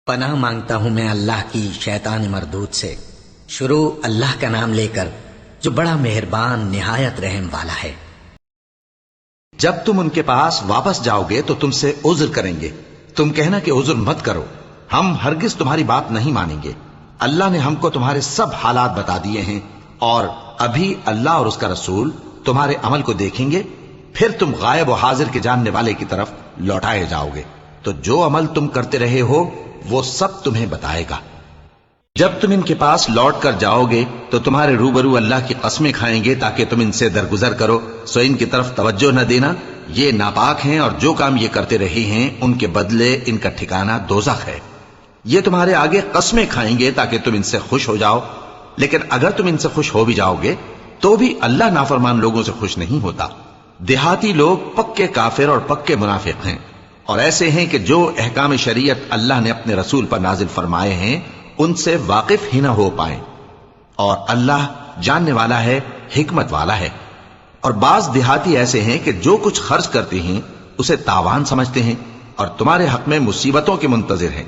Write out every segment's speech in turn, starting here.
پناہ مانگتا ہوں میں اللہ کی شیطان مردود سے۔ شروع اللہ کا نام لے کر جو بڑا مہربان نہایت رحم والا ہے۔ جب تم ان کے پاس واپس جاؤ گے تو تم سے عذر کریں گے، تم کہنا کہ عذر مت کرو، ہم ہرگز تمہاری بات نہیں مانیں گے۔ اللہ نے ہم کو تمہارے سب حالات بتا دیے ہیں، اور ابھی اللہ اور اس کا رسول تمہارے عمل کو دیکھیں گے، پھر تم غائب و حاضر کے جاننے والے کی طرف لوٹائے جاؤ گے، تو جو عمل تم کرتے رہے ہو وہ سب تمہیں بتائے گا۔ جب تم ان کے پاس لوٹ کر جاؤ گے تو تمہارے روبرو اللہ کی قسمیں کھائیں گے تاکہ تم ان سے درگزر کرو، سو ان کی طرف توجہ نہ دینا، یہ ناپاک ہیں اور جو کام یہ کرتے رہے ہیں ان کے بدلے ان کا ٹھکانہ دوزخ ہے۔ یہ تمہارے آگے قسمیں کھائیں گے تاکہ تم ان سے خوش ہو جاؤ، لیکن اگر تم ان سے خوش ہو بھی جاؤ گے تو بھی اللہ نافرمان لوگوں سے خوش نہیں ہوتا۔ دیہاتی لوگ پکے کافر اور پکے منافق ہیں، اور ایسے ہیں کہ جو احکام شریعت اللہ نے اپنے رسول پر نازل فرمائے ہیں ان سے واقف ہی نہ ہو پائیں، اور اللہ جاننے والا ہے، حکمت والا ہے۔ اور بعض دیہاتی ایسے ہیں کہ جو کچھ خرچ کرتے ہیں اسے تاوان سمجھتے ہیں اور تمہارے حق میں مصیبتوں کے منتظر ہیں،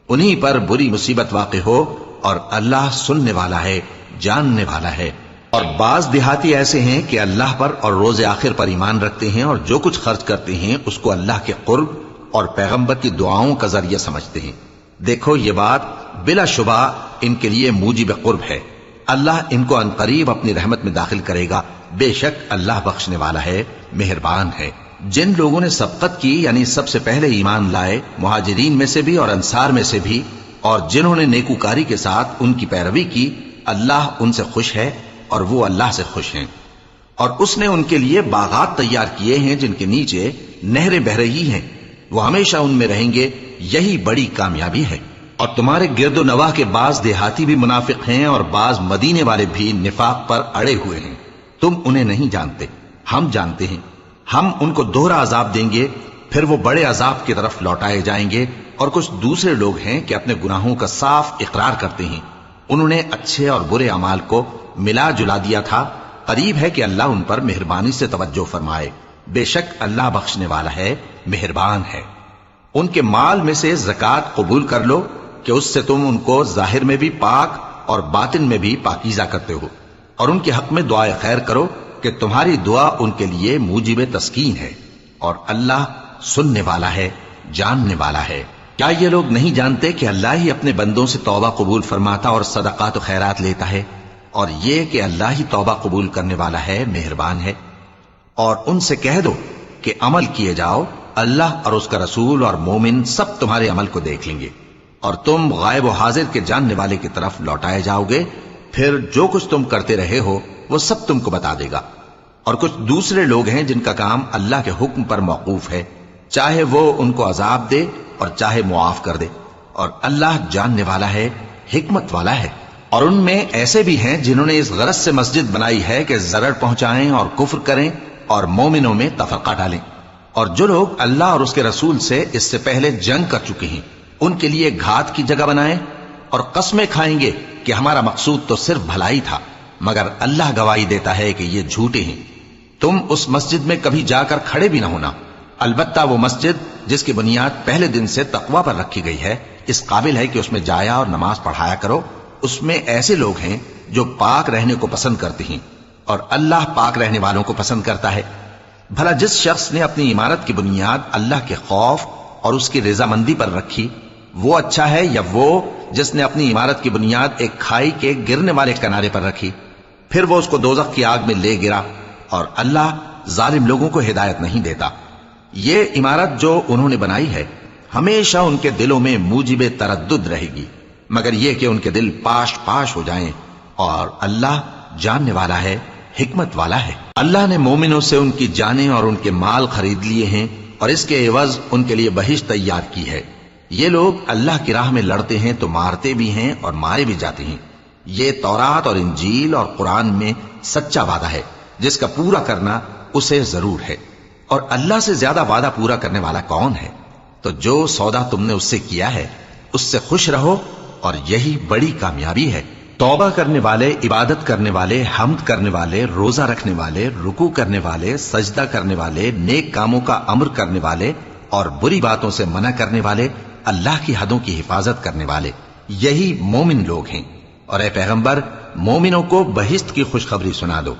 انہی پر بری مصیبت واقع ہو، اور اللہ سننے والا ہے، جاننے والا ہے۔ اور بعض دیہاتی ایسے ہیں کہ اللہ پر اور روز آخر پر ایمان رکھتے ہیں، اور جو کچھ خرچ کرتے ہیں اس کو اللہ کے قرب اور پیغمبر کی دعاؤں کا ذریعہ سمجھتے ہیں۔ دیکھو یہ بات بلا شبہ ان کے لیے موجب قرب ہے، اللہ ان کو عنقریب اپنی رحمت میں داخل کرے گا، بے شک اللہ بخشنے والا ہے، مہربان ہے۔ جن لوگوں نے سبقت کی یعنی سب سے پہلے ایمان لائے، مہاجرین میں سے بھی اور انصار میں سے بھی، اور جنہوں نے نیکوکاری کے ساتھ ان کی پیروی کی، اللہ ان سے خوش ہے اور وہ اللہ سے خوش ہیں۔ اور اس نے ان کے لیے باغات تیار کیے ہیں جن کے نیچے نہریں بہ رہی ہیں، وہ ہمیشہ ان میں رہیں گے، یہی بڑی کامیابی ہے۔ اور تمہارے گرد و نواح کے بعض دیہاتی بھی منافق ہیں اور بعض مدینے والے بھی نفاق پر اڑے ہوئے ہیں، تم انہیں نہیں جانتے، ہم جانتے ہیں۔ ہم ان کو دوہرا عذاب دیں گے، پھر وہ بڑے عذاب کی طرف لوٹائے جائیں گے۔ اور کچھ دوسرے لوگ ہیں کہ اپنے گناہوں کا صاف اقرار کرتے ہیں، انہوں نے اچھے اور برے اعمال کو ملا جلا دیا تھا، قریب ہے کہ اللہ ان پر مہربانی سے توجہ فرمائے، بے شک اللہ بخشنے والا ہے، مہربان ہے۔ ان کے مال میں سے زکوٰۃ قبول کر لو کہ اس سے تم ان کو ظاہر میں بھی پاک اور باطن میں بھی پاکیزہ کرتے ہو، اور ان کے حق میں دعائے خیر کرو کہ تمہاری دعا ان کے لیے موجب تسکین ہے، اور اللہ سننے والا ہے، جاننے والا ہے۔ کیا یہ لوگ نہیں جانتے کہ اللہ ہی اپنے بندوں سے توبہ قبول فرماتا اور صدقات و خیرات لیتا ہے، اور یہ کہ اللہ ہی توبہ قبول کرنے والا ہے، مہربان ہے۔ اور ان سے کہہ دو کہ عمل کیے جاؤ، اللہ اور اس کا رسول اور مومن سب تمہارے عمل کو دیکھ لیں گے، اور تم غائب و حاضر کے جاننے والے کی طرف لوٹائے جاؤ گے، پھر جو کچھ تم کرتے رہے ہو وہ سب تم کو بتا دے گا۔ اور کچھ دوسرے لوگ ہیں جن کا کام اللہ کے حکم پر موقوف ہے، چاہے وہ ان کو عذاب دے اور چاہے معاف کر دے، اور اللہ جاننے والا ہے، حکمت والا ہے۔ اور ان میں ایسے بھی ہیں جنہوں نے اس غرض سے مسجد بنائی ہے کہ ضرر پہنچائیں اور کفر کریں اور مومنوں میں تفرقہ ڈالیں، اور جو لوگ اللہ اور اس کے رسول سے اس سے پہلے جنگ کر چکے ہیں ان کے لیے گھات کی جگہ بنائیں، اور قسمیں کھائیں گے کہ ہمارا مقصود تو صرف بھلائی تھا، مگر اللہ گواہی دیتا ہے کہ یہ جھوٹے ہیں۔ تم اس مسجد میں کبھی جا کر کھڑے بھی نہ ہونا، البتہ وہ مسجد جس کی بنیاد پہلے دن سے تقوی پر رکھی گئی ہے اس قابل ہے کہ اس میں جایا اور نماز پڑھایا کرو۔ اس میں ایسے لوگ ہیں جو پاک رہنے کو پسند کرتے ہیں، اور اللہ پاک رہنے والوں کو پسند کرتا ہے۔ بھلا جس شخص نے اپنی عمارت کی بنیاد اللہ کے خوف اور اس کی رضامندی پر رکھی وہ اچھا ہے، یا وہ جس نے اپنی عمارت کی بنیاد ایک کھائی کے گرنے والے کنارے پر رکھی، پھر وہ اس کو دوزخ کی آگ میں لے گرا، اور اللہ ظالم لوگوں کو ہدایت نہیں دیتا۔ یہ عمارت جو انہوں نے بنائی ہے ہمیشہ ان کے دلوں میں موجب تردد رہے گی، مگر یہ کہ ان کے دل پاش پاش ہو جائیں، اور اللہ جاننے والا ہے، حکمت والا ہے۔ اللہ نے مومنوں سے ان کی جانیں اور ان کے مال خرید لیے ہیں، اور اس کے عوض ان کے لیے بہشت تیار کی ہے۔ یہ لوگ اللہ کی راہ میں لڑتے ہیں تو مارتے بھی ہیں اور مارے بھی جاتے ہیں۔ یہ تورات اور انجیل اور قرآن میں سچا وعدہ ہے جس کا پورا کرنا اسے ضرور ہے، اور اللہ سے زیادہ وعدہ پورا کرنے والا کون ہے؟ تو جو سودا تم نے اس سے کیا ہے اس سے خوش رہو، اور یہی بڑی کامیابی ہے۔ توبہ کرنے والے، عبادت کرنے والے، حمد کرنے والے، روزہ رکھنے والے، رکوع کرنے والے، سجدہ کرنے والے، نیک کاموں کا امر کرنے والے اور بری باتوں سے منع کرنے والے اللہ کی حدوں کی حفاظت کرنے والے، یہی مومن لوگ ہیں۔ اور اے پیغمبر، مومنوں کو بہشت کی خوشخبری سنا دو۔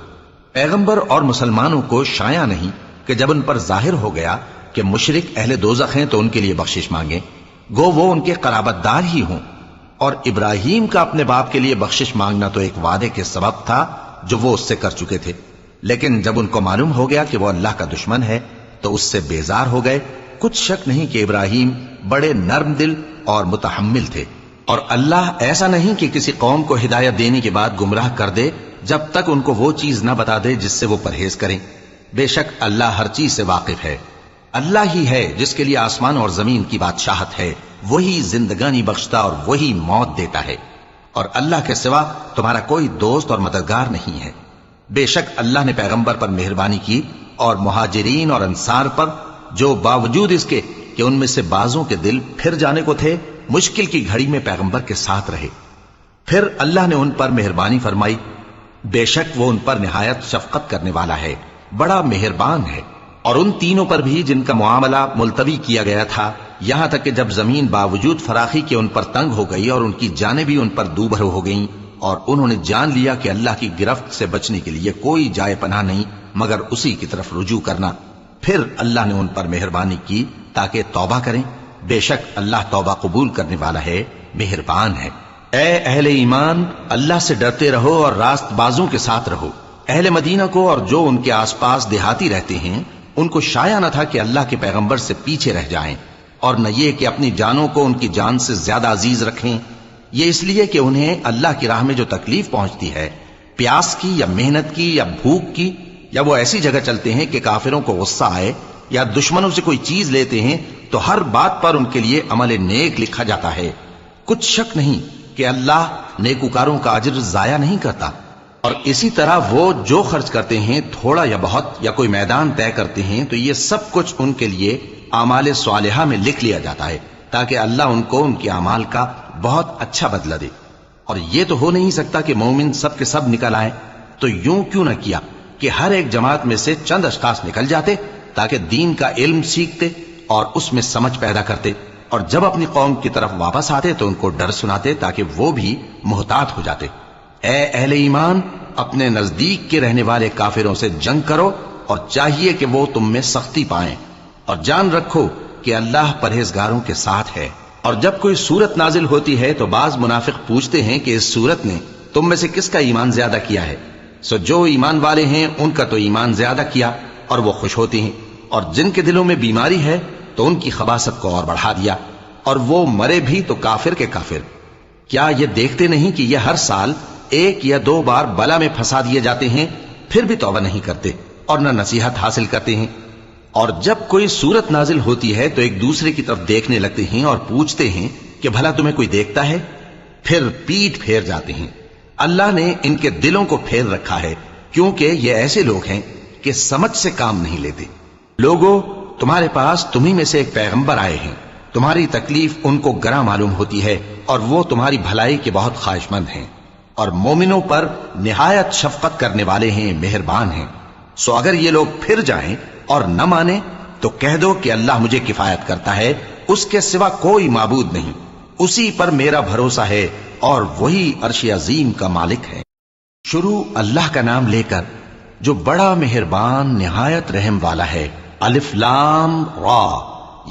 پیغمبر اور مسلمانوں کو شایع نہیں کہ جب ان پر ظاہر ہو گیا کہ مشرک اہل دوزخ ہیں تو ان کے لیے بخشش مانگیں، گو وہ ان کے قرابت دار ہی ہوں۔ اور ابراہیم کا اپنے باپ کے لیے بخشش مانگنا تو ایک وعدے کے سبب تھا جو وہ اس سے کر چکے تھے، لیکن جب ان کو معلوم ہو گیا کہ وہ اللہ کا دشمن ہے تو اس سے بیزار ہو گئے۔ کچھ شک نہیں کہ ابراہیم بڑے نرم دل اور متحمل تھے، اور اللہ ایسا نہیں کہ کسی قوم کو ہدایت دینے کے بعد گمراہ کر دے جب تک ان کو وہ چیز نہ بتا دے جس سے وہ پرہیز کریں۔ بے شک اللہ ہر چیز سے واقف ہے۔ اللہ ہی ہے جس کے لیے آسمان اور زمین کی بادشاہت ہے، وہی زندگانی بخشتا اور وہی موت دیتا ہے، اور اللہ کے سوا تمہارا کوئی دوست اور مددگار نہیں ہے۔ بے شک اللہ نے پیغمبر پر مہربانی کی اور مہاجرین اور انصار پر، جو باوجود اس کے کہ ان میں سے بعضوں کے دل پھر جانے کو تھے، مشکل کی گھڑی میں پیغمبر کے ساتھ رہے۔ پھر اللہ نے ان پر مہربانی فرمائی، بے شک وہ ان پر نہایت شفقت کرنے والا ہے، بڑا مہربان ہے۔ اور ان تینوں پر بھی جن کا معاملہ ملتوی کیا گیا تھا، یہاں تک کہ جب زمین باوجود فراخی کے ان پر تنگ ہو گئی اور ان کی جانیں بھی ان پر دوبھر ہو گئیں، اور انہوں نے جان لیا کہ اللہ کی گرفت سے بچنے کے لیے کوئی جائے پناہ نہیں مگر اسی کی طرف رجوع کرنا، پھر اللہ نے ان پر مہربانی کی تاکہ توبہ کریں۔ بے شک اللہ توبہ قبول کرنے والا ہے، مہربان ہے۔ اے اہل ایمان، اللہ سے ڈرتے رہو اور راست بازوں کے ساتھ رہو۔ اہل مدینہ کو اور جو ان کے آس پاس دیہاتی رہتے ہیں ان کو شایع نہ تھا کہ اللہ کے پیغمبر سے پیچھے رہ جائیں، اور نہ یہ کہ اپنی جانوں کو ان کی جان سے زیادہ عزیز رکھیں۔ یہ اس لیے کہ انہیں اللہ کی راہ میں جو تکلیف پہنچتی ہے، پیاس کی یا محنت کی یا بھوک کی، یا وہ ایسی جگہ چلتے ہیں کہ کافروں کو غصہ آئے یا دشمنوں سے کوئی چیز لیتے ہیں، تو ہر بات پر ان کے لیے عمل نیک لکھا جاتا ہے۔ کچھ شک نہیں کہ اللہ نیکوکاروں کا اجر ضائع نہیں کرتا۔ اور اسی طرح وہ جو خرچ کرتے ہیں، تھوڑا یا بہت، یا کوئی میدان طے کرتے ہیں، تو یہ سب کچھ ان کے لیے اعمال صالحہ میں لکھ لیا جاتا ہے، تاکہ اللہ ان کو ان کے اعمال کا بہت اچھا بدلہ دے۔ اور یہ تو ہو نہیں سکتا کہ مومن سب کے سب نکل آئیں، تو یوں کیوں نہ کیا کہ ہر ایک جماعت میں سے چند اشخاص نکل جاتے تاکہ دین کا علم سیکھتے اور اس میں سمجھ پیدا کرتے، اور جب اپنی قوم کی طرف واپس آتے تو ان کو ڈر سناتے تاکہ وہ بھی محتاط ہو جاتے۔ اے اہل ایمان، اپنے نزدیک کے رہنے والے کافروں سے جنگ کرو، اور چاہیے کہ وہ تم میں سختی پائیں، اور جان رکھو کہ اللہ پرہیزگاروں کے ساتھ ہے۔ اور جب کوئی صورت نازل ہوتی ہے تو بعض منافق پوچھتے ہیں کہ اس صورت نے تم میں سے کس کا ایمان زیادہ کیا ہے؟ سو جو ایمان والے ہیں ان کا تو ایمان زیادہ کیا، اور وہ خوش ہوتے ہیں، اور جن کے دلوں میں بیماری ہے تو ان کی خباثت کو اور بڑھا دیا، اور وہ مرے بھی تو کافر کے کافر۔ کیا یہ دیکھتے نہیں کہ یہ ہر سال ایک یا دو بار بلا میں پھنسا دیے جاتے ہیں، پھر بھی توبہ نہیں کرتے اور نہ نصیحت حاصل کرتے ہیں؟ اور جب کوئی صورت نازل ہوتی ہے تو ایک دوسرے کی طرف دیکھنے لگتے ہیں اور پوچھتے ہیں کہ بھلا تمہیں کوئی دیکھتا ہے؟ پھر پیٹ پھیر جاتے ہیں۔ اللہ نے ان کے دلوں کو پھیر رکھا ہے، کیونکہ یہ ایسے لوگ ہیں کہ سمجھ سے کام نہیں لیتے۔ لوگوں، تمہارے پاس تمہیں میں سے ایک پیغمبر آئے ہیں، تمہاری تکلیف ان کو گراں معلوم ہوتی ہے، اور وہ تمہاری بھلائی کے بہت خواہش مند ہیں، اور مومنوں پر نہایت شفقت کرنے والے ہیں، مہربان ہیں۔ سو اگر یہ لوگ پھر جائیں اور نہ مانیں تو کہہ دو کہ اللہ مجھے کفایت کرتا ہے، اس کے سوا کوئی معبود نہیں، اسی پر میرا بھروسہ ہے، اور وہی عرش عظیم کا مالک ہے۔ شروع اللہ کا نام لے کر جو بڑا مہربان نہایت رحم والا ہے۔ الف لام را،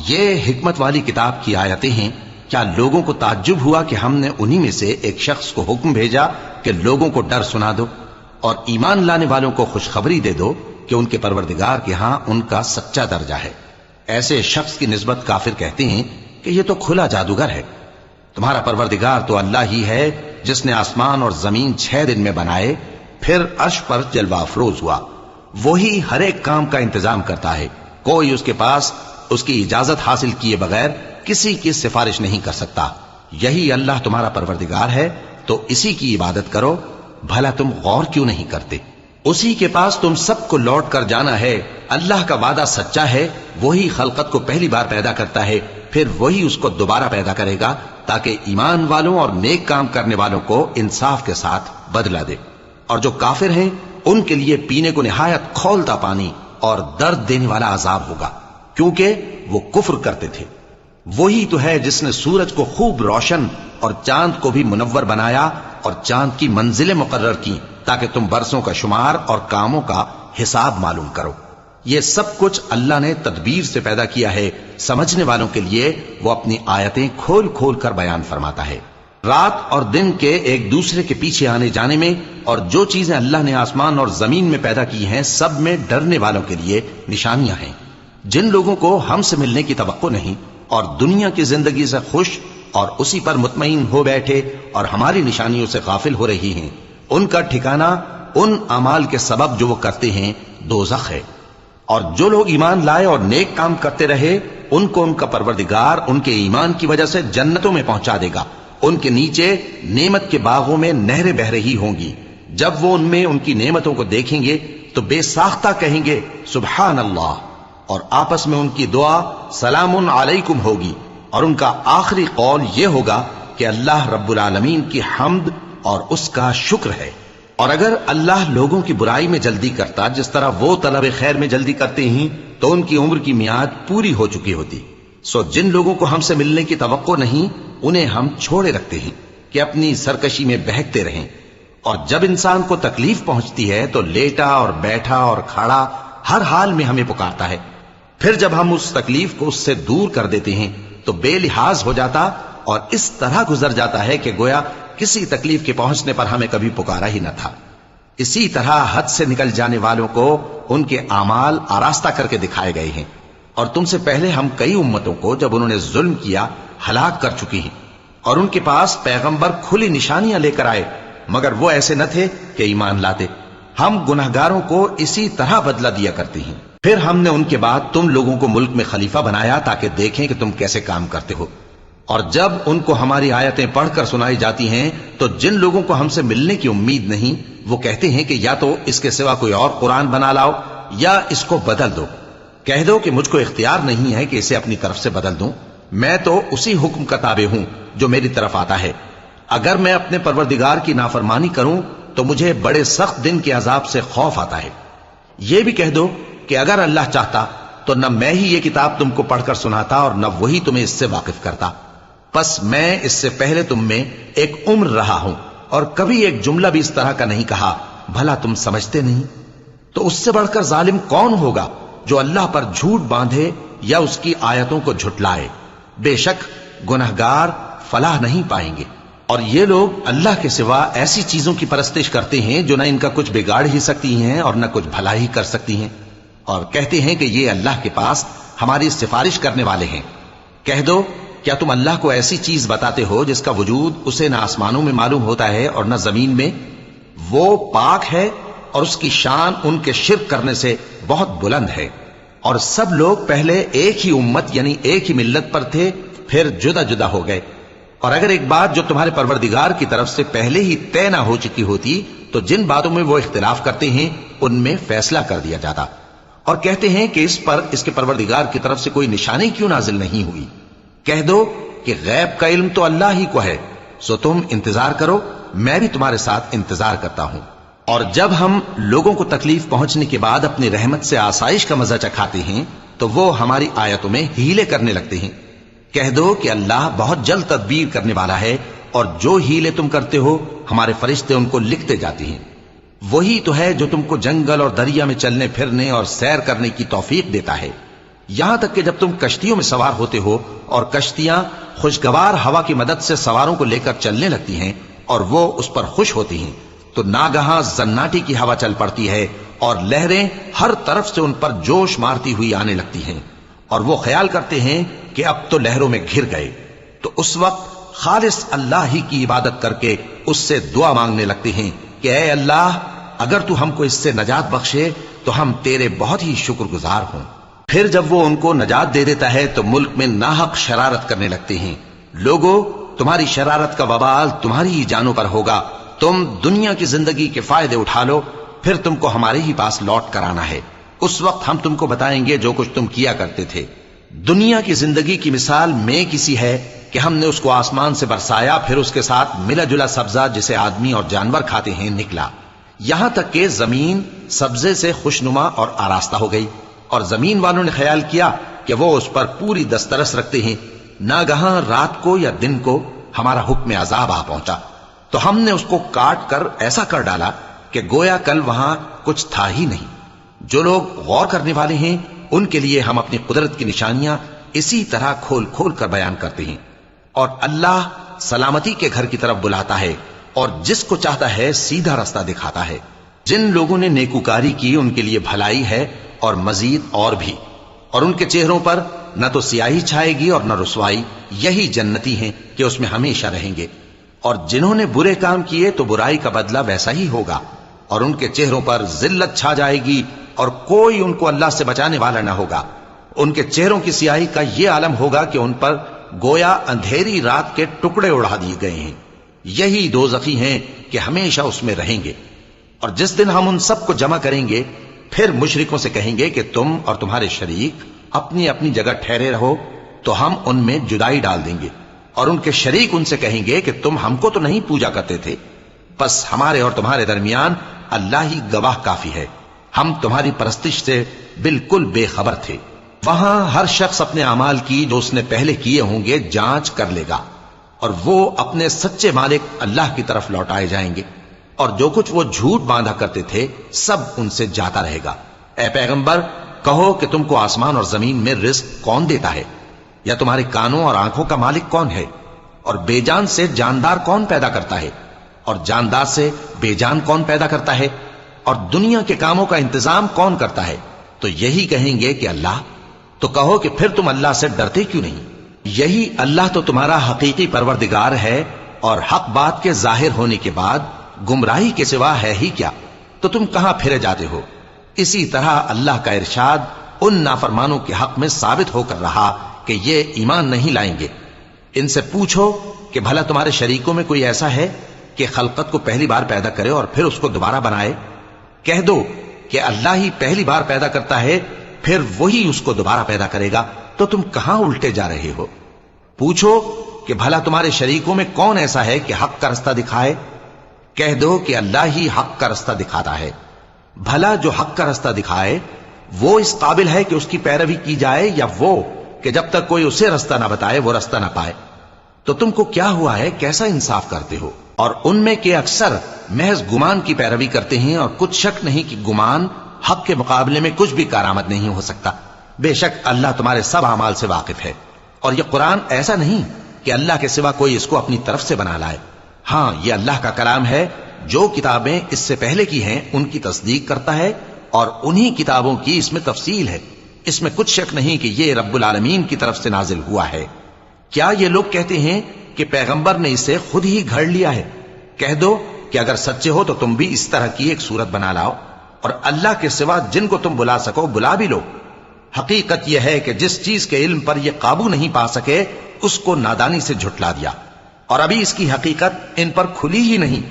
یہ حکمت والی کتاب کی آیتیں ہیں۔ کیا لوگوں کو تعجب ہوا کہ ہم نے انہی میں سے ایک شخص کو حکم بھیجا کہ لوگوں کو ڈر سنا دو اور ایمان لانے والوں کو خوشخبری دے دو کہ ان کے پروردگار کے ہاں ان کا سچا درجہ ہے۔ ایسے شخص کی نسبت کافر کہتے ہیں کہ یہ تو کھلا جادوگر ہے۔ تمہارا پروردگار تو اللہ ہی ہے جس نے آسمان اور زمین 6 دن میں بنائے، پھر عرش پر جلوہ افروز ہوا۔ وہی ہر ایک کام کا انتظام کرتا ہے، کوئی اس کے پاس اس کی اجازت حاصل کیے بغیر کسی کی سفارش نہیں کر سکتا۔ یہی اللہ تمہارا پروردگار ہے، تو اسی کی عبادت کرو۔ بھلا تم غور کیوں نہیں کرتے؟ اسی کے پاس تم سب کو لوٹ کر جانا ہے۔ اللہ کا وعدہ سچا ہے، وہی خلقت کو پہلی بار پیدا کرتا ہے، پھر وہی اس کو دوبارہ پیدا کرے گا تاکہ ایمان والوں اور نیک کام کرنے والوں کو انصاف کے ساتھ بدلہ دے۔ اور جو کافر ہیں ان کے لیے پینے کو نہایت کھولتا پانی اور درد دینے والا عذاب ہوگا، کیونکہ وہ کفر کرتے تھے۔ وہی تو ہے جس نے سورج کو خوب روشن اور چاند کو بھی منور بنایا اور چاند کی منزلیں مقرر کی تاکہ تم برسوں کا شمار اور کاموں کا حساب معلوم کرو۔ یہ سب کچھ اللہ نے تدبیر سے پیدا کیا ہے، سمجھنے والوں کے لیے وہ اپنی آیتیں کھول کھول کر بیان فرماتا ہے۔ رات اور دن کے ایک دوسرے کے پیچھے آنے جانے میں اور جو چیزیں اللہ نے آسمان اور زمین میں پیدا کی ہیں سب میں ڈرنے والوں کے لیے نشانیاں ہیں۔ جن لوگوں کو ہم سے ملنے کی توقع نہیں اور دنیا کی زندگی سے خوش اور اسی پر مطمئن ہو بیٹھے اور ہماری نشانیوں سے غافل ہو رہی ہیں، ان کا ٹھکانہ ان اعمال کے سبب جو وہ کرتے ہیں دوزخ ہے۔ اور جو لوگ ایمان لائے اور نیک کام کرتے رہے ان کو ان کا پروردگار ان کے ایمان کی وجہ سے جنتوں میں پہنچا دے گا، ان کے نیچے نعمت کے باغوں میں نہریں بہ رہی ہوں گی۔ جب وہ ان میں ان کی نعمتوں کو دیکھیں گے تو بے ساختہ کہیں گے سبحان اللہ، اور آپس میں ان کی دعا سلام علیکم ہوگی، اور ان کا آخری قول یہ ہوگا کہ اللہ رب العالمین کی حمد اور اس کا شکر ہے۔ اور اگر اللہ لوگوں کی برائی میں جلدی کرتا جس طرح وہ طلب خیر میں جلدی کرتے ہیں تو ان کی عمر کی میعاد پوری ہو چکی ہوتی۔ سو جن لوگوں کو ہم سے ملنے کی توقع نہیں انہیں ہم چھوڑے رکھتے ہیں کہ اپنی سرکشی میں بہکتے رہیں، اور جب انسان کو تکلیف پہنچتی ہے تو لیٹا اور بیٹھا اور کھڑا ہر حال میں ہمیں پکارتا ہے۔ پھر جب ہم اس تکلیف کو اس سے دور کر دیتے ہیں تو بے لحاظ ہو جاتا اور اس طرح گزر جاتا ہے کہ گویا کسی تکلیف کے پہنچنے پر ہمیں کبھی پکارا ہی نہ تھا۔ اسی طرح حد سے نکل جانے والوں کو ان کے اعمال آراستہ کر کے دکھائے گئے ہیں، اور تم سے پہلے ہم کئی امتوں کو جب انہوں نے ظلم کیا ہلاک کر چکی ہیں، اور ان کے پاس پیغمبر کھلی نشانیاں لے کر آئے مگر وہ ایسے نہ تھے کہ ایمان لاتے۔ ہم گناہگاروں کو اسی طرح بدلہ دیا کرتے ہیں۔ پھر ہم نے ان کے بعد تم لوگوں کو ملک میں خلیفہ بنایا تاکہ دیکھیں کہ تم کیسے کام کرتے ہو، اور جب ان کو ہماری آیتیں پڑھ کر سنائی جاتی ہیں تو جن لوگوں کو ہم سے ملنے کی امید نہیں وہ کہتے ہیں کہ یا تو اس کے سوا کوئی اور قرآن بنا لاؤ یا اس کو بدل دو۔ کہہ دو کہ مجھ کو اختیار نہیں ہے کہ اسے اپنی طرف سے بدل دوں، میں تو اسی حکم کا تابع ہوں جو میری طرف آتا ہے۔ اگر میں اپنے پروردگار کی نافرمانی کروں تو مجھے بڑے سخت دن کے عذاب سے خوف آتا ہے۔ یہ بھی کہہ دو کہ اگر اللہ چاہتا تو نہ میں ہی یہ کتاب تم کو پڑھ کر سناتا اور نہ وہی تمہیں اس سے واقف کرتا، پس میں اس سے پہلے تم میں ایک عمر رہا ہوں اور کبھی ایک جملہ بھی اس طرح کا نہیں کہا، بھلا تم سمجھتے نہیں؟ تو اس سے بڑھ کر ظالم کون ہوگا جو اللہ پر جھوٹ باندھے یا اس کی آیتوں کو جھٹلائے؟ بے شک گناہگار فلاح نہیں پائیں گے۔ اور یہ لوگ اللہ کے سوا ایسی چیزوں کی پرستش کرتے ہیں جو نہ ان کا کچھ بگاڑ ہی سکتی ہیں اور نہ کچھ بھلا ہی کر سکتی ہیں، اور کہتے ہیں کہ یہ اللہ کے پاس ہماری سفارش کرنے والے ہیں۔ کہہ دو کیا تم اللہ کو ایسی چیز بتاتے ہو جس کا وجود اسے نہ آسمانوں میں معلوم ہوتا ہے اور نہ زمین میں؟ وہ پاک ہے اور اس کی شان ان کے شرک کرنے سے بہت بلند ہے۔ اور سب لوگ پہلے ایک ہی امت یعنی ایک ہی ملت پر تھے، پھر جدا جدا ہو گئے۔ اور اگر ایک بات جو تمہارے پروردگار کی طرف سے پہلے ہی طے نہ ہو چکی ہوتی تو جن باتوں میں وہ اختلاف کرتے ہیں ان میں فیصلہ کر دیا جاتا۔ اور کہتے ہیں کہ اس پر اس کے پروردگار کی طرف سے کوئی نشانی کیوں نازل نہیں ہوئی؟ کہہ دو کہ غیب کا علم تو اللہ ہی کو ہے، سو تم انتظار کرو، میں بھی تمہارے ساتھ انتظار کرتا ہوں۔ اور جب ہم لوگوں کو تکلیف پہنچنے کے بعد اپنی رحمت سے آسائش کا مزہ چکھاتے ہیں تو وہ ہماری آیتوں میں ہیلے کرنے لگتے ہیں۔ کہہ دو کہ اللہ بہت جلد تدبیر کرنے والا ہے، اور جو ہیلے تم کرتے ہو ہمارے فرشتے ان کو لکھتے جاتے ہیں۔ وہی تو ہے جو تم کو جنگل اور دریا میں چلنے پھرنے اور سیر کرنے کی توفیق دیتا ہے، یہاں تک کہ جب تم کشتیوں میں سوار ہوتے ہو اور کشتیاں خوشگوار ہوا کی مدد سے سواروں کو لے کر چلنے لگتی ہیں اور وہ اس پر خوش ہوتی ہیں تو ناگہاں زناٹی کی ہوا چل پڑتی ہے اور لہریں ہر طرف سے ان پر جوش مارتی ہوئی آنے لگتی ہیں، اور وہ خیال کرتے ہیں کہ اب تو لہروں میں گھر گئے، تو اس وقت خالص اللہ ہی کی عبادت کر کے اس سے دعا مانگنے لگتے ہیں کہ اے اللہ اگر تو ہم کو اس سے نجات بخشے تو ہم تیرے بہت ہی شکر گزار ہوں۔ پھر جب وہ ان کو نجات دے دیتا ہے تو ملک میں ناحق شرارت کرنے لگتے ہیں۔ لوگوں تمہاری شرارت کا وبال تمہاری ہی جانوں پر ہوگا، تم دنیا کی زندگی کے فائدے اٹھا لو، پھر تم کو ہمارے ہی پاس لوٹ کر آنا ہے، اس وقت ہم تم کو بتائیں گے جو کچھ تم کیا کرتے تھے۔ دنیا کی زندگی کی مثال میں کسی ہے کہ ہم نے اس کو آسمان سے برسایا، پھر اس کے ساتھ ملا جلا سبزہ جسے آدمی اور جانور کھاتے ہیں نکلا، یہاں تک کہ زمین سبزے سے خوشنما اور آراستہ ہو گئی، اور زمین والوں نے خیال کیا کہ وہ اس پر پوری دسترس رکھتے ہیں، ناگہاں رات کو یا دن کو ہمارا حکم عذاب آ پہنچا تو ہم نے اس کو کاٹ کر ایسا کر ڈالا کہ گویا کل وہاں کچھ تھا ہی نہیں۔ جو لوگ غور کرنے والے ہیں ان کے لیے ہم اپنی قدرت کی نشانیاں اسی طرح کھول کھول کر بیان کرتے ہیں۔ اور اللہ سلامتی کے گھر کی طرف بلاتا ہے اور جس کو چاہتا ہے سیدھا رستہ دکھاتا ہے۔ جن لوگوں نے نیکوکاری کی ان کے لیے بھلائی ہے اور مزید اور بھی، اور ان کے چہروں پر نہ تو سیاہی چھائے گی اور نہ رسوائی، یہی جنتی ہیں کہ اس میں ہمیشہ رہیں گے۔ اور جنہوں نے برے کام کیے تو برائی کا بدلہ ویسا ہی ہوگا، اور ان کے چہروں پر ذلت چھا جائے گی اور کوئی ان کو اللہ سے بچانے والا نہ ہوگا۔ ان کے چہروں کی سیاہی کا یہ عالم ہوگا کہ ان پر گویا اندھیری رات کے ٹکڑے اڑا دیے گئے ہیں۔ یہی دوزخی ہیں کہ ہمیشہ اس میں رہیں گے۔ اور جس دن ہم ان سب کو جمع کریں گے پھر مشرکوں سے کہیں گے کہ تم اور تمہارے شریک اپنی اپنی جگہ ٹھہرے رہو تو ہم ان میں جدائی ڈال دیں گے، اور ان کے شریک ان سے کہیں گے کہ تم ہم کو تو نہیں پوجا کرتے تھے، بس ہمارے اور تمہارے درمیان اللہ ہی گواہ کافی ہے، ہم تمہاری پرستش سے بالکل بے خبر تھے۔ وہاں ہر شخص اپنے اعمال کی جو اس نے پہلے کیے ہوں گے جانچ کر لے گا، اور وہ اپنے سچے مالک اللہ کی طرف لوٹائے جائیں گے، اور جو کچھ وہ جھوٹ باندھا کرتے تھے سب ان سے جاتا رہے گا۔ اے پیغمبر کہو کہ تم کو آسمان اور زمین میں رزق کون دیتا ہے، یا تمہارے کانوں اور آنکھوں کا مالک کون ہے، اور بے جان سے جاندار کون پیدا کرتا ہے، اور جاندار سے بے جان کون پیدا کرتا ہے، اور دنیا کے کاموں کا انتظام کون کرتا ہے؟ تو یہی کہیں گے کہ اللہ۔ تو کہو کہ پھر تم اللہ سے ڈرتے کیوں نہیں؟ یہی اللہ تو تمہارا حقیقی پروردگار ہے، اور حق بات کے ظاہر ہونے کے بعد گمراہی کے سوا ہے ہی کیا؟ تو تم کہاں پھرے جاتے ہو؟ اسی طرح اللہ کا ارشاد ان نافرمانوں کے حق میں ثابت ہو کر رہا کہ یہ ایمان نہیں لائیں گے۔ ان سے پوچھو کہ بھلا تمہارے شریکوں میں کوئی ایسا ہے کہ خلقت کو پہلی بار پیدا کرے اور پھر اس کو دوبارہ بنائے؟ کہہ دو کہ اللہ ہی پہلی بار پیدا کرتا ہے پھر وہی اس کو دوبارہ پیدا کرے گا، تو تم کہاں الٹے جا رہے ہو؟ پوچھو کہ بھلا تمہارے شریکوں میں کون ایسا ہے کہ حق کا رستہ دکھائے؟ کہہ دو کہ اللہ ہی حق کا رستہ دکھاتا ہے۔ بھلا جو حق کا رستہ دکھائے وہ اس قابل ہے کہ اس کی پیروی کی جائے، یا وہ کہ جب تک کوئی اسے رستہ نہ بتائے وہ رستہ نہ پائے؟ تو تم کو کیا ہوا ہے، کیسا انصاف کرتے ہو؟ اور ان میں کے اکثر محض گمان کی پیروی کرتے ہیں، اور کچھ شک نہیں کہ گمان حق کے مقابلے میں کچھ بھی کارآمد نہیں ہو سکتا۔ بے شک اللہ تمہارے سب اعمال سے واقف ہے، اور یہ قرآن ایسا نہیں کہ اللہ کے سوا کوئی اس کو اپنی طرف سے بنا لائے۔ ہاں یہ اللہ کا کلام ہے، جو کتابیں اس سے پہلے کی ہیں ان کی تصدیق کرتا ہے، اور انہی کتابوں کی اس میں تفصیل ہے۔ اس میں کچھ شک نہیں کہ یہ رب العالمین کی طرف سے نازل ہوا ہے۔ کیا یہ لوگ کہتے ہیں کہ پیغمبر نے اسے خود ہی گھڑ لیا ہے؟ کہہ دو کہ اگر سچے ہو تو تم بھی اس طرح کی ایک صورت بنا لاؤ، اور اللہ کے سوا جن کو تم بلا سکو بلا بھی لو۔ حقیقت یہ ہے کہ جس چیز کے علم پر یہ قابو نہیں پا سکے اس کو نادانی سے جھٹلا دیا، اور ابھی اس کی حقیقت ان پر کھلی ہی نہیں۔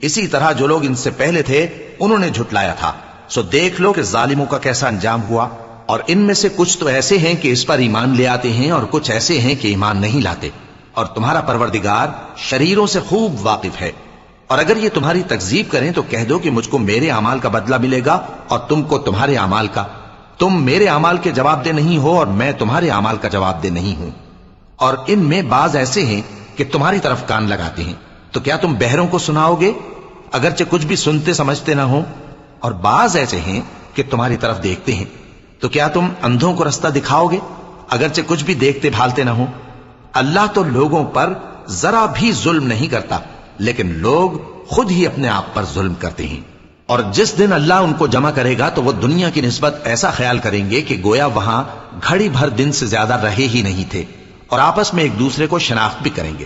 اسی طرح جو لوگ ان سے پہلے تھے انہوں نے جھٹلایا تھا، سو دیکھ لو کہ ظالموں کا کیسا انجام ہوا۔ اور ان میں سے کچھ تو ایسے ہیں کہ اس پر ایمان لے آتے ہیں، اور کچھ ایسے ہیں کہ ایمان نہیں لاتے، اور تمہارا پروردگار شریروں سے خوب واقف ہے۔ اور اگر یہ تمہاری تکذیب کریں تو کہہ دو کہ مجھ کو میرے اعمال کا بدلہ ملے گا اور تم کو تمہارے اعمال کا۔ تم میرے اعمال کے جواب دہ نہیں ہو اور میں تمہارے اعمال کا جواب دہ نہیں ہوں۔ اور ان میں بعض ایسے ہیں کہ تمہاری طرف کان لگاتے ہیں، تو کیا تم بہروں کو سناؤ گے اگرچہ کچھ بھی سنتے سمجھتے نہ ہوں؟ اور بعض ایسے ہیں کہ تمہاری طرف دیکھتے ہیں، تو کیا تم اندھوں کو رستہ دکھاؤ گے اگرچہ کچھ بھی دیکھتے بھالتے نہ ہوں؟ اللہ تو لوگوں پر ذرا بھی ظلم نہیں کرتا، لیکن لوگ خود ہی اپنے آپ پر ظلم کرتے ہیں۔ اور جس دن اللہ ان کو جمع کرے گا تو وہ دنیا کی نسبت ایسا خیال کریں گے کہ گویا وہاں گھڑی بھر دن سے زیادہ رہے ہی نہیں تھے، اور آپس میں ایک دوسرے کو شناخت بھی کریں گے۔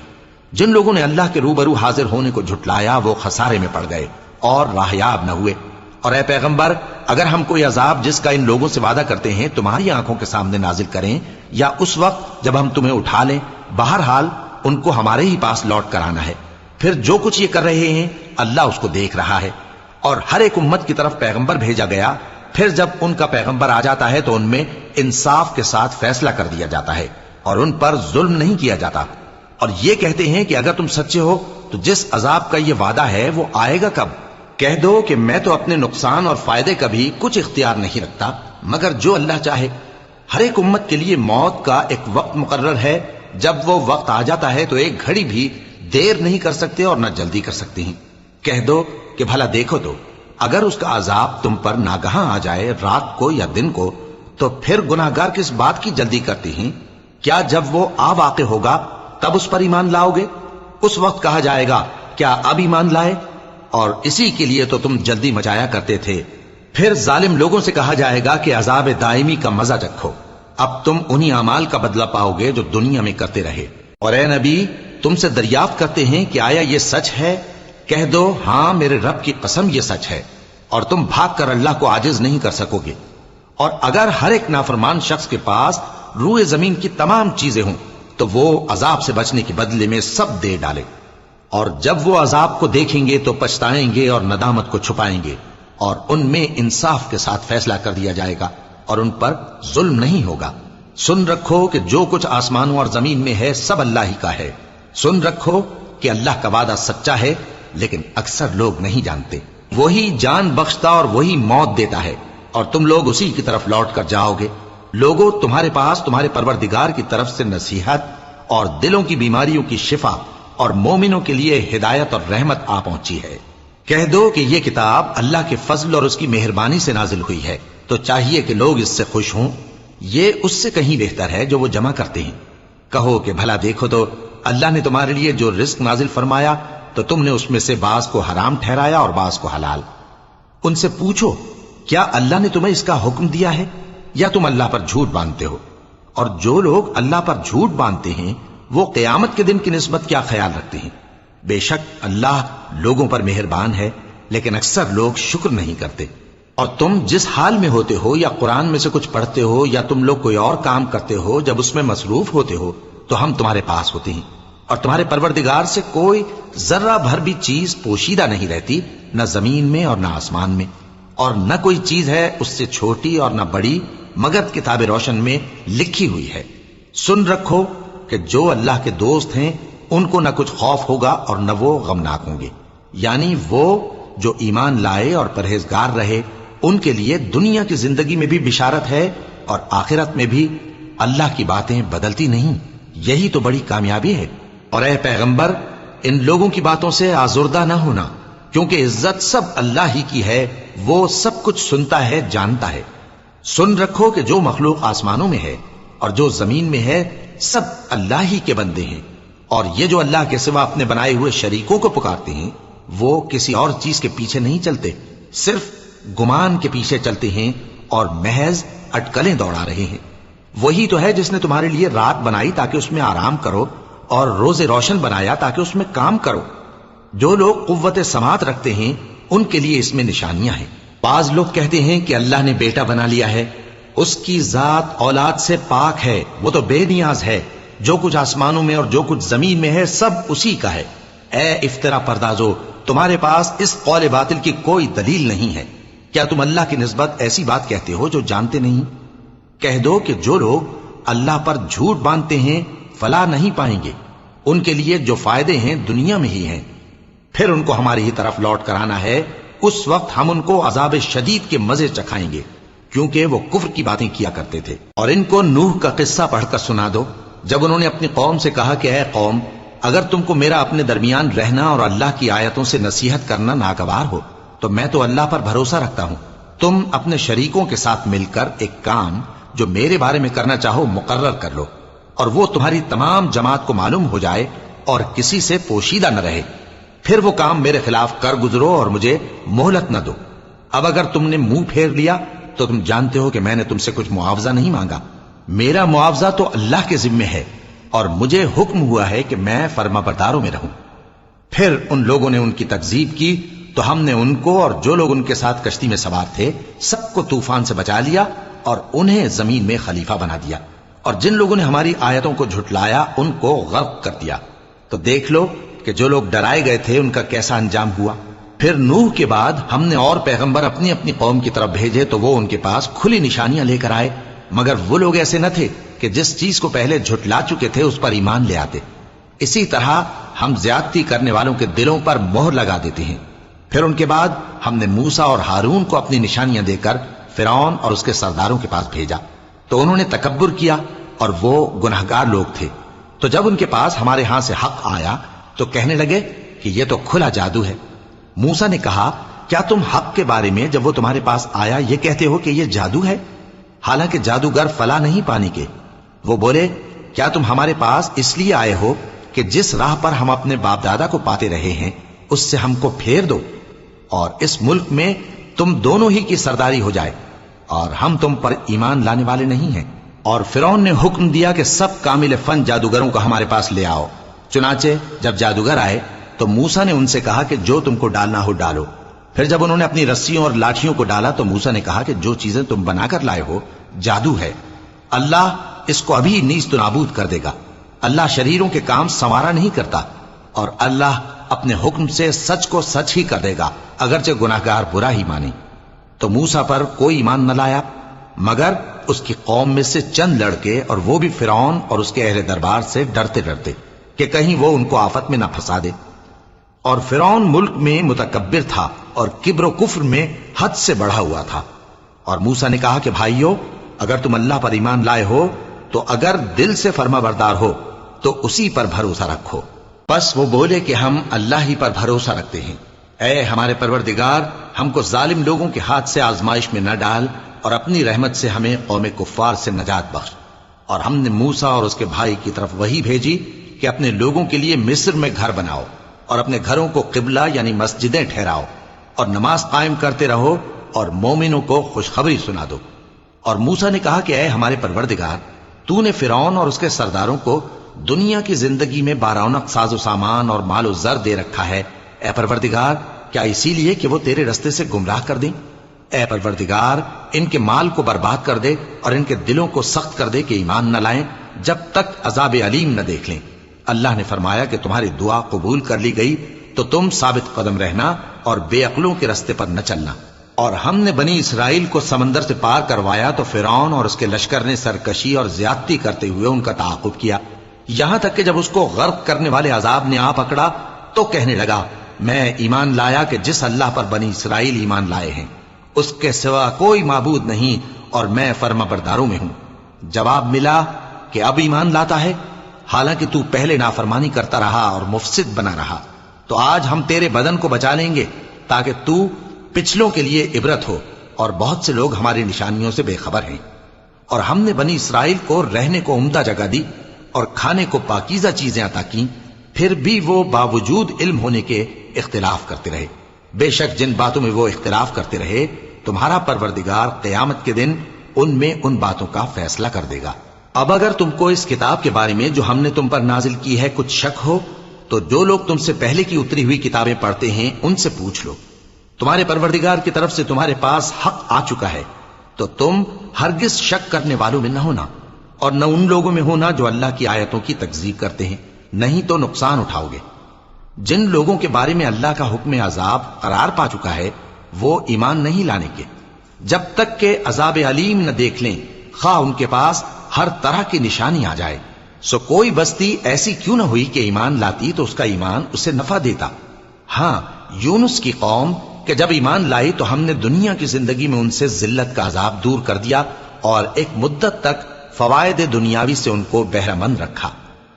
جن لوگوں نے اللہ کے روبرو حاضر ہونے کو جھٹلایا وہ خسارے میں پڑ گئے اور راہیاب نہ ہوئے۔ اور اے پیغمبر اگر ہم کوئی عذاب جس کا ان لوگوں سے وعدہ کرتے ہیں تمہاری آنکھوں کے سامنے نازل کریں، یا اس وقت جب ہم تمہیں اٹھا لیں، بہرحال ان کو ہمارے ہی پاس لوٹ کر آنا ہے۔ پھر جو کچھ یہ کر رہے ہیں اللہ اس کو دیکھ رہا ہے۔ اور ہر ایک امت کی طرف پیغمبر بھیجا گیا، پھر جب ان کا پیغمبر آ جاتا ہے تو ان میں انصاف کے ساتھ فیصلہ کر دیا جاتا ہے اور ان پر ظلم نہیں کیا جاتا۔ اور یہ کہتے ہیں کہ اگر تم سچے ہو تو جس عذاب کا یہ وعدہ ہے وہ آئے گا کب؟ کہہ دو کہ میں تو اپنے نقصان اور فائدے کا بھی کچھ اختیار نہیں رکھتا مگر جو اللہ چاہے۔ ہر ایک امت کے لیے موت کا ایک وقت مقرر ہے، جب وہ وقت آ جاتا ہے تو ایک گھڑی بھی دیر نہیں کر سکتے اور نہ جلدی کر سکتے ہیں۔ کہہ دو کہ بھلا دیکھو تو اگر اس کا عذاب تم پر ناگہاں آ جائے رات کو یا دن کو تو پھر گناہگار کس بات کی جلدی کرتے ہیں؟ کیا جب وہ آ واقع ہوگا تب اس پر ایمان لاؤ گے؟ اس وقت کہا جائے گا کیا اب ایمان لائے؟ اور اسی کے لیے تو تم جلدی مچایا کرتے تھے۔ پھر ظالم لوگوں سے کہا جائے گا کہ عذاب دائمی کا مزہ چکھو، اب تم انہی اعمال کا بدلہ پاؤ گے جو دنیا میں کرتے رہے۔ اور اے نبی تم سے دریافت کرتے ہیں کہ آیا یہ سچ ہے؟ کہہ دو ہاں میرے رب کی قسم یہ سچ ہے، اور تم بھاگ کر اللہ کو عاجز نہیں کر سکو گے۔ اور اگر ہر ایک نافرمان شخص کے پاس روئے زمین کی تمام چیزیں ہوں تو وہ عذاب سے بچنے کے بدلے میں سب دے ڈالے، اور جب وہ عذاب کو دیکھیں گے تو پچھتائیں گے اور ندامت کو چھپائیں گے، اور ان میں انصاف کے ساتھ فیصلہ کر دیا جائے گا اور ان پر ظلم نہیں ہوگا۔ سن رکھو کہ جو کچھ آسمانوں اور زمین میں ہے سب اللہ ہی کا ہے۔ سن رکھو کہ اللہ کا وعدہ سچا ہے لیکن اکثر لوگ نہیں جانتے۔ وہی جان بخشتا اور وہی موت دیتا ہے، اور تم لوگ اسی کی طرف لوٹ کر جاؤ گے۔ لوگوں تمہارے پاس تمہارے پروردگار کی طرف سے نصیحت اور دلوں کی بیماریوں کی شفا اور مومنوں کے لیے ہدایت اور رحمت آ پہنچی ہے۔ کہہ دو کہ یہ کتاب اللہ کے فضل اور اس کی مہربانی سے نازل ہوئی ہے، تو چاہیے کہ لوگ اس سے خوش ہوں۔ یہ اس سے کہیں بہتر ہے جو وہ جمع کرتے ہیں۔ کہو کہ بھلا دیکھو تو اللہ نے تمہارے لیے جو رزق نازل فرمایا تو تم نے اس میں سے بعض کو حرام ٹھہرایا اور بعض کو حلال۔ ان سے پوچھو کیا اللہ نے تمہیں اس کا حکم دیا ہے یا تم اللہ پر جھوٹ باندھتے ہو؟ اور جو لوگ اللہ پر جھوٹ باندھتے ہیں وہ قیامت کے دن کی نسبت کیا خیال رکھتے ہیں؟ بے شک اللہ لوگوں پر مہربان ہے لیکن اکثر لوگ شکر نہیں کرتے۔ اور تم جس حال میں ہوتے ہو یا قرآن میں سے کچھ پڑھتے ہو یا تم لوگ کوئی اور کام کرتے ہو جب اس میں مصروف ہوتے ہو تو ہم تمہارے پاس ہوتے ہیں، اور تمہارے پروردگار سے کوئی ذرہ بھر بھی چیز پوشیدہ نہیں رہتی، نہ زمین میں اور نہ آسمان میں، اور نہ کوئی چیز ہے اس سے چھوٹی اور نہ بڑی مگر کتاب روشن میں لکھی ہوئی ہے۔ سن رکھو کہ جو اللہ کے دوست ہیں ان کو نہ کچھ خوف ہوگا اور نہ وہ غمناک ہوں گے، یعنی وہ جو ایمان لائے اور پرہیزگار رہے ان کے لیے دنیا کی زندگی میں بھی بشارت ہے اور آخرت میں بھی۔ اللہ کی باتیں بدلتی نہیں، یہی تو بڑی کامیابی ہے۔ اور اے پیغمبر ان لوگوں کی باتوں سے آزردہ نہ ہونا، کیونکہ عزت سب اللہ ہی کی ہے، وہ سب کچھ سنتا ہے جانتا ہے۔ سن رکھو کہ جو مخلوق آسمانوں میں ہے اور جو زمین میں ہے سب اللہ ہی کے بندے ہیں، اور یہ جو اللہ کے سوا اپنے بنائے ہوئے شریکوں کو پکارتے ہیں وہ کسی اور چیز کے پیچھے نہیں چلتے، صرف گمان کے پیچھے چلتے ہیں اور محض اٹکلیں دوڑا رہے ہیں۔ وہی تو ہے جس نے تمہارے لیے رات بنائی تاکہ اس میں آرام کرو اور روز روشن بنایا تاکہ اس میں کام کرو۔ جو لوگ قوت سماعت رکھتے ہیں ان کے لیے اس میں نشانیاں ہیں۔ بعض لوگ کہتے ہیں کہ اللہ نے بیٹا بنا لیا ہے، اس کی ذات اولاد سے پاک ہے، وہ تو بے نیاز ہے، جو کچھ آسمانوں میں اور جو کچھ زمین میں ہے سب اسی کا ہے۔ اے افترا پردازو تمہارے پاس اس قول باطل کی کوئی دلیل نہیں ہے، کیا تم اللہ کی نسبت ایسی بات کہتے ہو جو جانتے نہیں؟ کہہ دو کہ جو لوگ اللہ پر جھوٹ باندھتے ہیں فلاح نہیں پائیں گے، ان کے لیے جو فائدے ہیں دنیا میں ہی ہیں، پھر ان کو ہماری ہی طرف لوٹ کر آنا ہے، اس وقت ہم ان کو عذاب شدید کے مزے چکھائیں گے کیونکہ وہ کفر کی باتیں کیا کرتے تھے۔ اور ان کو نوح کا قصہ پڑھ کر سنا دو، جب انہوں نے اپنی قوم سے کہا کہ اے قوم اگر تم کو میرا اپنے درمیان رہنا اور اللہ کی آیتوں سے نصیحت کرنا ناگوار ہو تو میں تو اللہ پر بھروسہ رکھتا ہوں، تم اپنے شریکوں کے ساتھ مل کر ایک کام جو میرے بارے میں کرنا چاہو مقرر کر لو، اور وہ تمہاری تمام جماعت کو معلوم ہو جائے اور کسی سے پوشیدہ نہ رہے، پھر وہ کام میرے خلاف کر گزرو اور مجھے مہلت نہ دو۔ اب اگر تم نے منہ پھیر لیا تو تم جانتے ہو کہ میں نے تم سے کچھ معاوضہ نہیں مانگا، میرا معاوضہ تو اللہ کے ذمے ہے، اور مجھے حکم ہوا ہے کہ میں فرما برداروں میں رہوں۔ پھر ان لوگوں نے ان کی تکذیب کی تو ہم نے ان کو اور جو لوگ ان کے ساتھ کشتی میں سوار تھے سب کو طوفان سے بچا لیا اور انہیں زمین میں خلیفہ بنا دیا، اور جن لوگوں نے ہماری آیتوں کو جھٹلایا ان کو غرق کر دیا۔ تو دیکھ لو کہ جو لوگ ڈرائے گئے تھے ان کا کیسا انجام ہوا۔ پھر نوح کے بعد ہم نے اور پیغمبر اپنی اپنی قوم کی طرف بھیجے تو وہ ان کے پاس کھلی نشانیاں لے کر آئے، مگر وہ لوگ ایسے نہ تھے کہ جس چیز کو پہلے جھٹلا چکے تھے اس پر ایمان لے آتے۔ اسی طرح ہم زیادتی کرنے والوں کے دلوں پر مہر لگا دیتے ہیں۔ پھر ان کے بعد ہم نے موسیٰ اور ہارون کو اپنی نشانیاں دے کر فرعون اور اس کے سرداروں کے پاس بھیجا، تو انہوں نے تکبر کیا اور وہ گناہگار لوگ تھے۔ تو جب ان کے پاس ہمارے ہاں سے حق آیا تو کہنے لگے کہ یہ تو کھلا جادو ہے۔ موسیٰ نے کہا کیا تم حق کے بارے میں جب وہ تمہارے پاس آیا یہ کہتے ہو کہ یہ جادو ہے، حالانکہ جادوگر فلاح نہیں پانے کے؟ وہ بولے کیا تم ہمارے پاس اس لیے آئے ہو کہ جس راہ پر ہم اپنے باپ دادا کو پاتے رہے ہیں اس سے ہم کو پھیر دو، اور اس ملک میں تم دونوں ہی کی سرداری ہو جائے، اور ہم تم پر ایمان لانے والے نہیں ہیں۔ اور فرعون نے حکم دیا کہ سب کامل فن جادوگروں کو ہمارے پاس لے آؤ۔ چنانچہ جب جادوگر آئے تو موسیٰ نے ان سے کہا کہ جو تم کو ڈالنا ہو ڈالو۔ پھر جب انہوں نے اپنی رسیوں اور لاٹھیوں کو ڈالا تو موسیٰ نے کہا کہ جو چیزیں تم بنا کر لائے ہو جادو ہے، اللہ اس کو ابھی نیست و نابود کر دے گا۔ اللہ شریروں کے کام سنوارا نہیں کرتا، اور اللہ اپنے حکم سے سچ کو سچ ہی کر دے گا، اگرچہ گناہگار برا ہی مانے۔ تو موسیٰ پر کوئی ایمان نہ لایا مگر اس کی قوم میں سے چند لڑکے، اور وہ بھی فرعون اور اس کے اہل دربار سے ڈرتے ڈرتے کہ کہیں وہ ان کو آفت میں نہ پھنسا دے۔ اور فرعون ملک میں متکبر تھا اور کبر و کفر میں حد سے بڑھا ہوا تھا۔ اور موسیٰ نے کہا کہ بھائیو، اگر تم اللہ پر ایمان لائے ہو تو اگر دل سے فرما بردار ہو تو اسی پر بھروسہ رکھو۔ پس وہ بولے کہ ہم اللہ ہی پر بھروسہ رکھتے ہیں۔ اے ہمارے پروردگار، ہم کو ظالم لوگوں کے ہاتھ سے آزمائش میں نہ ڈال، اور اپنی رحمت سے ہمیں قوم کفار سے نجات بخش۔ اور ہم نے موسیٰ اور اس کے بھائی کی طرف وحی بھیجی کہ اپنے لوگوں کے لیے مصر میں گھر بناؤ، اور اپنے گھروں کو قبلہ یعنی مسجدیں ٹھہراؤ، اور نماز قائم کرتے رہو، اور مومنوں کو خوشخبری سنا دو۔ اور موسیٰ نے کہا کہ اے ہمارے پروردگار، تو نے فرعون اور اس کے سرداروں کو دنیا کی زندگی میں بارونق ساز و سامان اور مال و زر دے رکھا ہے۔ اے پروردگار، کیا اسی لیے کہ وہ تیرے رستے سے گمراہ کر دیں؟ اے پروردگار، ان کے مال کو برباد کر دے اور ان کے دلوں کو سخت کر دے کہ ایمان نہ لائیں جب تک عذاب علیم نہ دیکھ لیں۔ اللہ نے فرمایا کہ تمہاری دعا قبول کر لی گئی تو تم ثابت قدم رہنا اور بے عقلوں کے رستے پر نہ چلنا۔ اور ہم نے بنی اسرائیل کو سمندر سے پار کروایا تو فرعون اور اس کے لشکر نے سرکشی اور زیادتی کرتے ہوئے ان کا تعاقب کیا، یہاں تک کہ جب اس کو غرق کرنے والے عذاب نے آ پکڑا تو کہنے لگا میں ایمان لایا کہ جس اللہ پر بنی اسرائیل ایمان لائے ہیں اس کے سوا کوئی معبود نہیں، اور میں فرما برداروں میں ہوں۔ جواب ملا کہ اب ایمان لاتا ہے، حالانکہ تو پہلے نافرمانی کرتا رہا اور مفسد بنا رہا۔ تو آج ہم تیرے بدن کو بچا لیں گے تاکہ تو پچھلوں کے لیے عبرت ہو، اور بہت سے لوگ ہماری نشانیوں سے بے خبر ہیں۔ اور ہم نے بنی اسرائیل کو رہنے کو عمدہ جگہ دی اور کھانے کو پاکیزہ چیزیں عطا کیں، پھر بھی وہ باوجود علم ہونے کے اختلاف کرتے رہے۔ بے شک جن باتوں میں وہ اختلاف کرتے رہے تمہارا پروردگار قیامت کے دن ان میں ان باتوں کا فیصلہ کر دے گا۔ اب اگر تم کو اس کتاب کے بارے میں جو ہم نے تم پر نازل کی ہے کچھ شک ہو تو جو لوگ تم سے پہلے کی اتری ہوئی کتابیں پڑھتے ہیں ان سے پوچھ لو، تمہارے پروردگار کی طرف سے تمہارے پاس حق آ چکا ہے، تو تم ہرگز شک کرنے والوں میں نہ ہونا، اور نہ ان لوگوں میں ہونا جو اللہ کی آیتوں کی تکذیب کرتے ہیں، نہیں تو نقصان اٹھاؤ گے۔ جن لوگوں کے بارے میں اللہ کا حکم عذاب قرار پا چکا ہے وہ ایمان نہیں لانے کے جب تک کہ عذاب علیم نہ دیکھ لیں، خواہ ان کے پاس ہر طرح کی نشانی آ جائے۔ سو کوئی بستی ایسی کیوں نہ ہوئی کہ ایمان لاتی تو اس کا ایمان اسے نفع دیتا۔ ہاں، یونس کی قوم کہ جب ایمان لائی تو ہم نے دنیا کی زندگی میں ان سے ذلت کا عذاب دور کر دیا اور ایک مدت تک فوائد دنیاوی سے ان کو بہرہ مند رکھا۔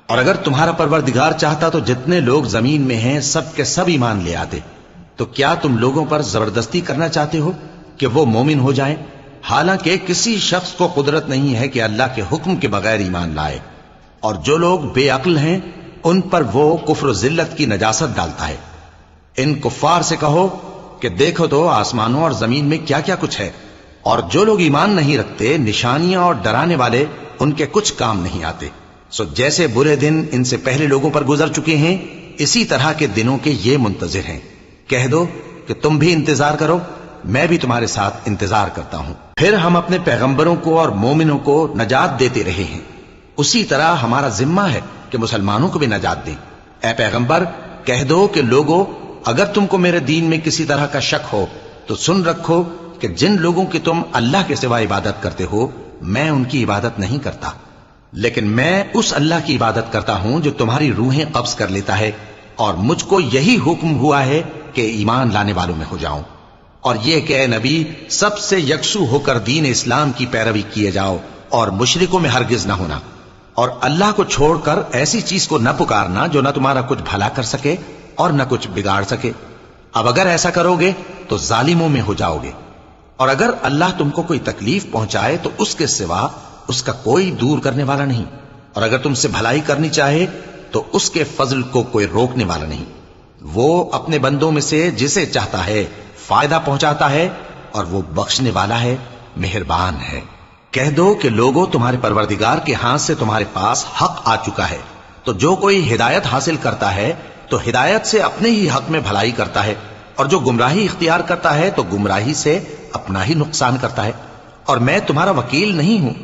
اور اگر تمہارا پروردگار چاہتا تو جتنے لوگ زمین میں ہیں سب کے سب ایمان لے آتے۔ تو کیا تم لوگوں پر زبردستی کرنا چاہتے ہو کہ وہ مومن ہو جائیں؟ حالانکہ کسی شخص کو قدرت نہیں ہے کہ اللہ کے حکم کے بغیر ایمان لائے، اور جو لوگ بے عقل ہیں ان پر وہ کفر و ذلت کی نجاست ڈالتا ہے۔ ان کفار سے کہو کہ دیکھو تو آسمانوں اور زمین میں کیا کیا کچھ ہے، اور جو لوگ ایمان نہیں رکھتے نشانیاں اور ڈرانے والے ان کے کچھ کام نہیں آتے۔ سو جیسے برے دن ان سے پہلے لوگوں پر گزر چکے ہیں اسی طرح کے دنوں کے یہ منتظر ہیں۔ کہہ دو کہ تم بھی انتظار کرو، میں بھی تمہارے ساتھ انتظار کرتا ہوں۔ پھر ہم اپنے پیغمبروں کو اور مومنوں کو نجات دیتے رہے ہیں، اسی طرح ہمارا ذمہ ہے کہ مسلمانوں کو بھی نجات دیں۔ اے پیغمبر، کہہ دو کہ لوگو اگر تم کو میرے دین میں کسی طرح کا شک ہو تو سن رکھو کہ جن لوگوں کی تم اللہ کے سوا عبادت کرتے ہو میں ان کی عبادت نہیں کرتا، لیکن میں اس اللہ کی عبادت کرتا ہوں جو تمہاری روحیں قبض کر لیتا ہے، اور مجھ کو یہی حکم ہوا ہے کہ ایمان لانے والوں میں ہو جاؤں، اور یہ کہ اے نبی سب سے یکسو ہو کر دین اسلام کی پیروی کیے جاؤ اور مشرکوں میں ہرگز نہ ہونا۔ اور اللہ کو چھوڑ کر ایسی چیز کو نہ پکارنا جو نہ تمہارا کچھ بھلا کر سکے اور نہ کچھ بگاڑ سکے. اب اگر ایسا کرو گے تو ظالموں میں ہو جاؤ گے. اور اگر اللہ تم کو کوئی تکلیف پہنچائے تو اس کے سوا اس کا کوئی دور کرنے والا نہیں. اور اگر تم سے بھلائی کرنی چاہے تو اس کے فضل کو کوئی روکنے والا نہیں. وہ اپنے بندوں میں سے جسے چاہتا ہے فائدہ پہنچاتا ہے اور وہ بخشنے والا ہے، مہربان ہے. کہہ دو کہ لوگوں، تمہارے پروردگار کے ہاتھ سے تمہارے پاس حق آ چکا ہے، تو جو کوئی ہدایت حاصل کرتا ہے تو ہدایت سے اپنے ہی حق میں بھلائی کرتا ہے، اور جو گمراہی اختیار کرتا ہے تو گمراہی سے اپنا ہی نقصان کرتا ہے. اور میں تمہارا وکیل نہیں ہوں.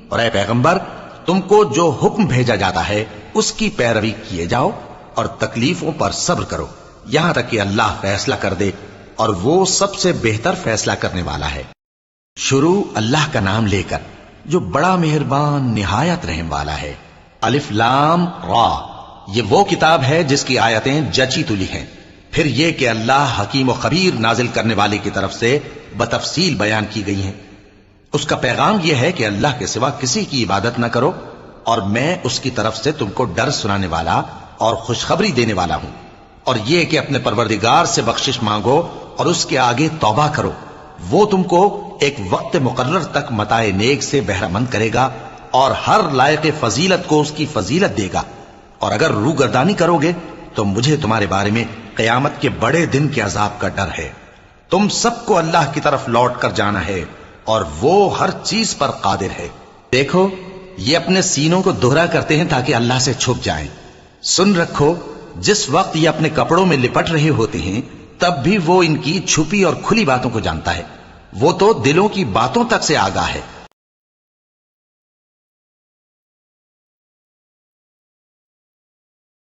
اور اے پیغمبر، تم کو جو حکم بھیجا جاتا ہے اس کی پیروی کیے جاؤ اور تکلیفوں پر صبر کرو یہاں تک کہ اللہ فیصلہ کر دے، اور وہ سب سے بہتر فیصلہ کرنے والا ہے. شروع اللہ کا نام لے کر جو بڑا مہربان نہایت رحم والا ہے. الف لام را، یہ وہ کتاب ہے جس کی آیتیں جچی تلی ہیں. پھر یہ کہ اللہ حکیم و خبیر نازل کرنے والے کی طرف سے بتفصیل بیان کی گئی ہیں. اس کا پیغام یہ ہے کہ اللہ کے سوا کسی کی عبادت نہ کرو، اور میں اس کی طرف سے تم کو ڈر سنانے والا اور خوشخبری دینے والا ہوں. اور یہ کہ اپنے پروردگار سے بخشش مانگو اور اس کے آگے توبہ کرو. وہ تم کو ایک وقت مقرر تک متاع نیک سے بہرہ مند کرے گا اور ہر لائق فضیلت کو اس کی فضیلت دے گا. اور اگر روگردانی کرو گے تو مجھے تمہارے بارے میں قیامت کے بڑے دن کے عذاب کا ڈر ہے. تم سب کو اللہ کی طرف لوٹ کر جانا ہے اور وہ ہر چیز پر قادر ہے. دیکھو، یہ اپنے سینوں کو دوہرا کرتے ہیں تاکہ اللہ سے چھپ جائیں. سن رکھو، جس وقت یہ اپنے کپڑوں میں لپٹ رہے ہوتے ہیں تب بھی وہ ان کی چھپی اور کھلی باتوں کو جانتا ہے. وہ تو دلوں کی باتوں تک سے آگاہ ہے.